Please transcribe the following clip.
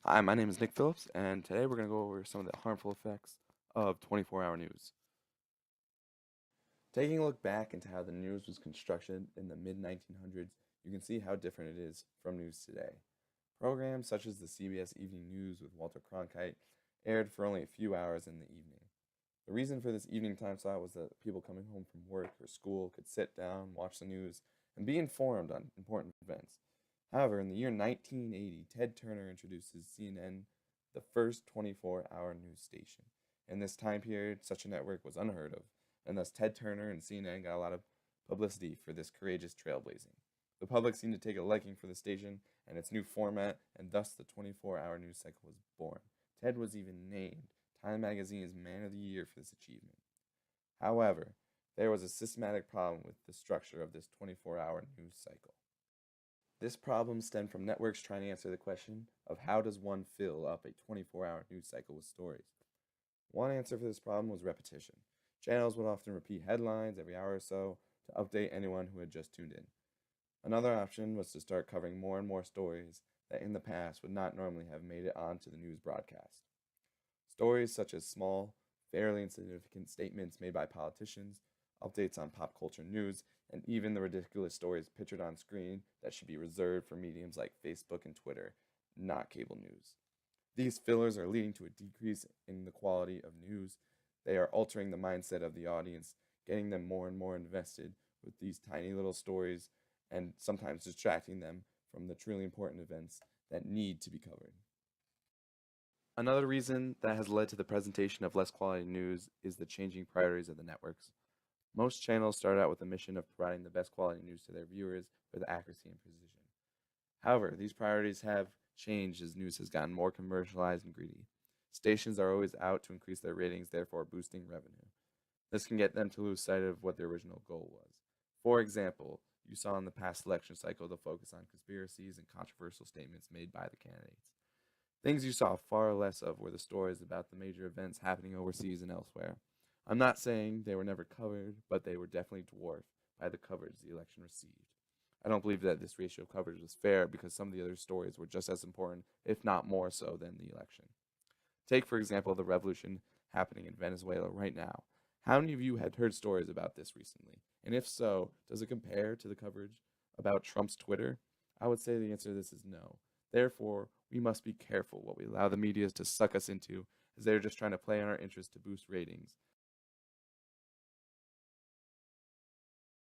Hi, my name is Nick Phillips, and today we're going to go over some of the harmful effects of 24-hour news. Taking a look back into how the news was constructed in the mid-1900s, you can see how different it is from news today. Programs such as the CBS Evening News with Walter Cronkite aired for only a few hours in the evening. The reason for this evening time slot was that people coming home from work or school could sit down, watch the news, and be informed on important events. However, in the year 1980, Ted Turner introduces CNN, the first 24-hour news station. In this time period, such a network was unheard of, and thus Ted Turner and CNN got a lot of publicity for this courageous trailblazing. The public seemed to take a liking for the station and its new format, and thus the 24-hour news cycle was born. Ted was even named Time Magazine's Man of the Year for this achievement. However, there was a systematic problem with the structure of this 24-hour news cycle. This problem stemmed from networks trying to answer the question of how does one fill up a 24-hour news cycle with stories. One answer for this problem was repetition. Channels would often repeat headlines every hour or so to update anyone who had just tuned in. Another option was to start covering more and more stories that in the past would not normally have made it onto the news broadcast. Stories such as small, fairly insignificant statements made by politicians, updates on pop culture news, and even the ridiculous stories pictured on screen that should be reserved for mediums like Facebook and Twitter, not cable news. These fillers are leading to a decrease in the quality of news. They are altering the mindset of the audience, getting them more and more invested with these tiny little stories, and sometimes distracting them from the truly important events that need to be covered. Another reason that has led to the presentation of less quality news is the changing priorities of the networks. Most channels started out with the mission of providing the best quality news to their viewers with accuracy and precision. However, these priorities have changed as news has gotten more commercialized and greedy. Stations are always out to increase their ratings, therefore boosting revenue. This can get them to lose sight of what their original goal was. For example, you saw in the past election cycle the focus on conspiracies and controversial statements made by the candidates. Things you saw far less of were the stories about the major events happening overseas and elsewhere. I'm not saying they were never covered, but they were definitely dwarfed by the coverage the election received. I don't believe that this ratio of coverage was fair because some of the other stories were just as important, if not more so, than the election. Take, for example, the revolution happening in Venezuela right now. How many of you had heard stories about this recently? And if so, does it compare to the coverage about Trump's Twitter? I would say the answer to this is no. Therefore, we must be careful what we allow the media to suck us into, as they're just trying to play on our interest to boost ratings.